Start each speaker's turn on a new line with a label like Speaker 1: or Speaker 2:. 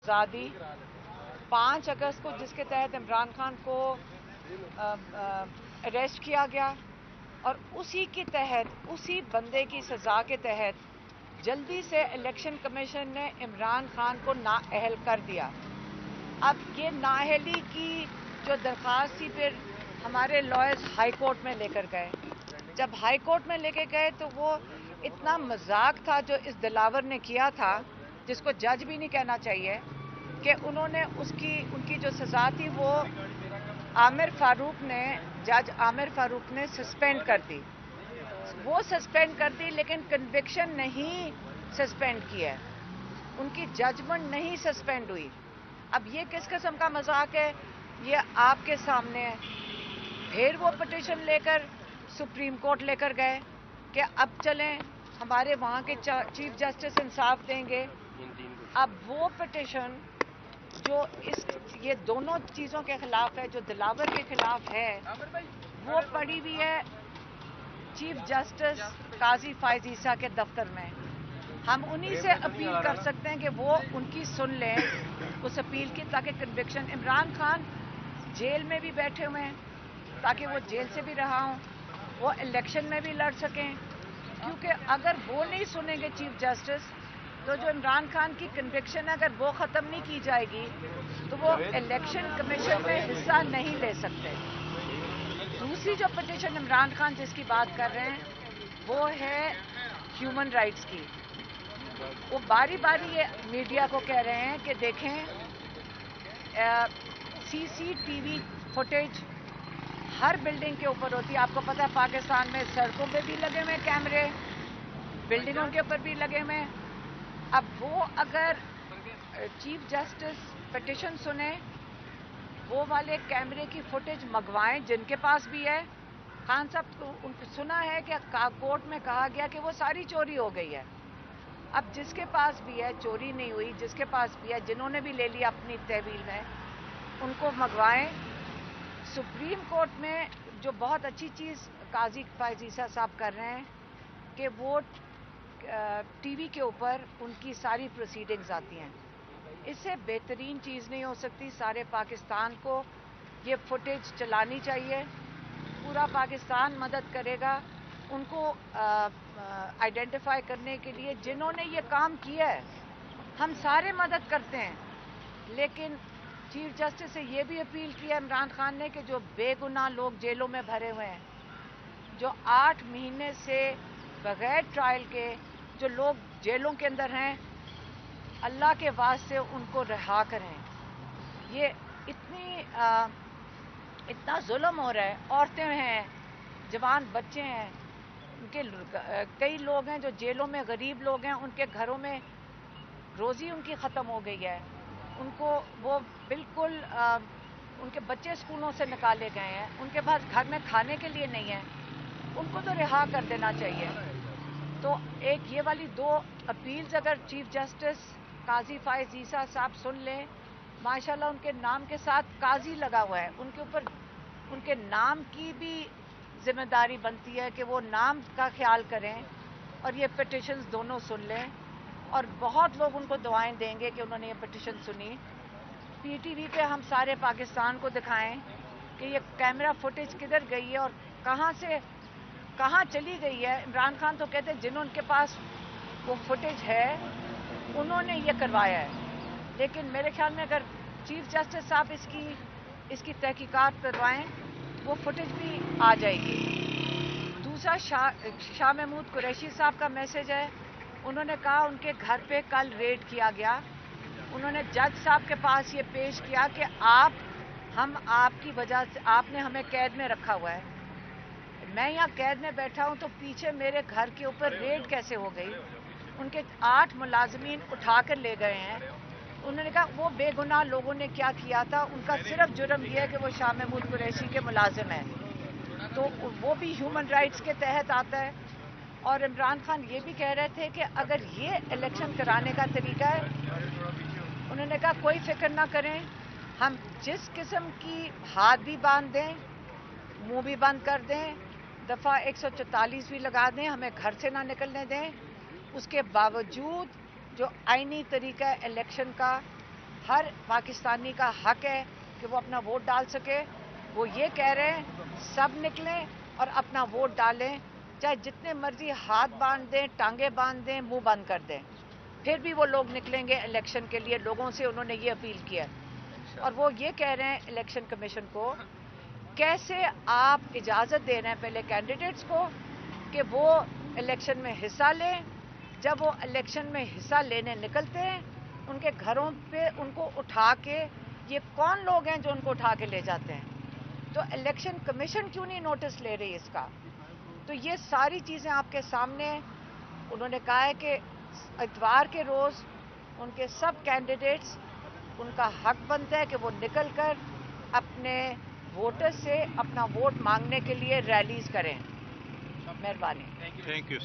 Speaker 1: सजा दी 5 अगस्त को, जिसके तहत इमरान खान को अरेस्ट किया गया, और उसी के तहत उसी बंदे की सज़ा के तहत जल्दी से इलेक्शन कमीशन ने इमरान खान को नाअहल कर दिया। अब ये नाअहली की जो दरख्वास्त थी फिर हमारे लॉयर्स हाई कोर्ट में लेकर गए। जब हाई कोर्ट में लेके गए तो वो इतना मजाक था जो इस दिलावर ने किया था, जिसको जज भी नहीं कहना चाहिए, कि उन्होंने उनकी जो सज़ा थी वो जज आमिर फारूक ने सस्पेंड कर दी। वो सस्पेंड कर दी लेकिन कन्विक्शन नहीं सस्पेंड की है, उनकी जजमेंट नहीं सस्पेंड हुई। अब ये किस किस्म का मजाक है, ये आपके सामने है। फिर वो पिटीशन लेकर सुप्रीम कोर्ट लेकर गए कि अब चलें, हमारे वहाँ के चीफ जस्टिस इंसाफ देंगे। अब वो पिटीशन जो ये दोनों चीज़ों के खिलाफ है, जो दिलावर के खिलाफ है, वो पड़ी हुई है चीफ जस्टिस काजी फायज ईसा के दफ्तर में। हम उन्हीं से अपील कर सकते हैं कि वो उनकी सुन लें उस अपील की, ताकि कन्विक्शन, इमरान खान जेल में भी बैठे हुए हैं ताकि वो जेल से भी रहा हों, वो इलेक्शन में भी लड़ सकें, क्योंकि अगर वो नहीं सुनेंगे चीफ जस्टिस तो जो इमरान खान की कन्विक्शन है अगर वो ख़त्म नहीं की जाएगी तो वो इलेक्शन कमीशन में हिस्सा नहीं ले सकते। दूसरी जो पिटीशन इमरान खान जिसकी बात कर रहे हैं वो है ह्यूमन राइट्स की। वो बारी बारी ये मीडिया को कह रहे हैं कि देखें सीसीटीवी फुटेज हर बिल्डिंग के ऊपर होती है। आपको पता है पाकिस्तान में सड़कों पे भी लगे हुए कैमरे, बिल्डिंगों के ऊपर भी लगे हुए। अब वो अगर चीफ जस्टिस पिटीशन सुने, वो वाले कैमरे की फुटेज मंगवाएं जिनके पास भी है। खान साहब सुना है कि कोर्ट में कहा गया कि वो सारी चोरी हो गई है। अब जिसके पास भी है, चोरी नहीं हुई, जिसके पास भी है, जिन्होंने भी ले लिया अपनी तहवील में, उनको मंगवाएं। सुप्रीम कोर्ट में जो बहुत अच्छी चीज़ काजी फायज ईसा साहब कर रहे हैं कि वो टीवी के ऊपर उनकी सारी प्रोसीडिंग्स आती हैं। इससे बेहतरीन चीज़ नहीं हो सकती। सारे पाकिस्तान को ये फुटेज चलानी चाहिए, पूरा पाकिस्तान मदद करेगा उनको आइडेंटिफाई करने के लिए जिन्होंने ये काम किया है। हम सारे मदद करते हैं, लेकिन चीफ जस्टिस से ये भी अपील की है इमरान खान ने कि जो बेगुनाह लोग जेलों में भरे हुए हैं, जो 8 महीने से बगैर ट्रायल के जो लोग जेलों के अंदर हैं, अल्लाह के वास्ते उनको रिहा करें। ये इतना जुल्म हो रहा है। औरतें हैं, जवान बच्चे हैं, उनके कई लोग हैं जो जेलों में, गरीब लोग हैं, उनके घरों में रोज़ी उनकी ख़त्म हो गई है। उनको वो बिल्कुल उनके बच्चे स्कूलों से निकाले गए हैं, उनके पास घर में खाने के लिए नहीं है, उनको तो रिहा कर देना चाहिए। तो एक ये वाली 2 अपील्स अगर चीफ जस्टिस काजी फायज ईसा साहब सुन लें, माशाल्लाह उनके नाम के साथ काजी लगा हुआ है, उनके ऊपर उनके नाम की भी जिम्मेदारी बनती है कि वो नाम का ख्याल करें और ये पिटिशन्स दोनों सुन लें। और बहुत लोग उनको दुआएं देंगे कि उन्होंने ये पिटिशन सुनी। पीटीवी पे हम सारे पाकिस्तान को दिखाएं कि ये कैमरा फुटेज किधर गई है और कहाँ से कहाँ चली गई है। इमरान खान तो कहते हैं जिन्होंने पास वो फुटेज है उन्होंने ये करवाया है, लेकिन मेरे ख्याल में अगर चीफ जस्टिस साहब इसकी तहकीकात करवाएं, वो फुटेज भी आ जाएगी। दूसरा शाह महमूद कुरैशी साहब का मैसेज है। उन्होंने कहा उनके घर पे कल रेड किया गया। उन्होंने जज साहब के पास ये पेश किया कि हम आपकी वजह से, आपने हमें कैद में रखा हुआ है, मैं यहाँ कैद में बैठा हूँ, तो पीछे मेरे घर के ऊपर रेड कैसे हो गई। उनके 8 मुलाजमीन उठा कर ले गए हैं। उन्होंने कहा वो बेगुनाह लोगों ने क्या किया था, उनका सिर्फ जुर्म यह है कि वो शाह महमूद कुरैशी के मुलाजिम हैं, तो वो भी ह्यूमन राइट्स के तहत आता है। और इमरान खान ये भी कह रहे थे कि अगर ये इलेक्शन कराने का तरीका है, उन्होंने कहा कोई फिक्र ना करें, हम जिस किस्म की हाथ भी बांध दें, मुंह भी बंद कर दें, दफ़ा 144 भी लगा दें, हमें घर से ना निकलने दें, उसके बावजूद जो आईनी तरीका इलेक्शन का ہر پاکستانی کا حق ہے کہ وہ اپنا ووٹ ڈال سکے. وہ یہ کہہ رہے ہیں سب نکلیں اور اپنا ووٹ ڈالیں, چاہے جتنے مرضی ہاتھ باندھ دیں, ٹانگیں باندھ دیں, منہ بند کر دیں, پھر بھی وہ لوگ نکلیں گے الیکشن کے لیے. لوگوں سے انہوں نے یہ اپیل کیا ہے. اور وہ یہ کہہ رہے ہیں الیکشن کمیشن کو, کیسے آپ اجازت دے رہے ہیں پہلے کینڈیڈیٹس کو کہ وہ الیکشن میں حصہ لیں, جب وہ الیکشن میں حصہ لینے نکلتے ہیں ان کے گھروں پہ ان کو اٹھا کے, یہ کون لوگ ہیں جو ان کو اٹھا کے لے جاتے ہیں؟ تو الیکشن کمیشن کیوں نہیں نوٹس لے رہی اس کا؟ تو یہ ساری چیزیں آپ کے سامنے. انہوں نے کہا ہے کہ اتوار کے روز ان کے سب کینڈیڈیٹس, ان کا حق بنتا ہے کہ وہ نکل کر اپنے ووٹر سے اپنا ووٹ مانگنے کے لیے ریلیز کریں. مہربانی.
Speaker 2: Thank you.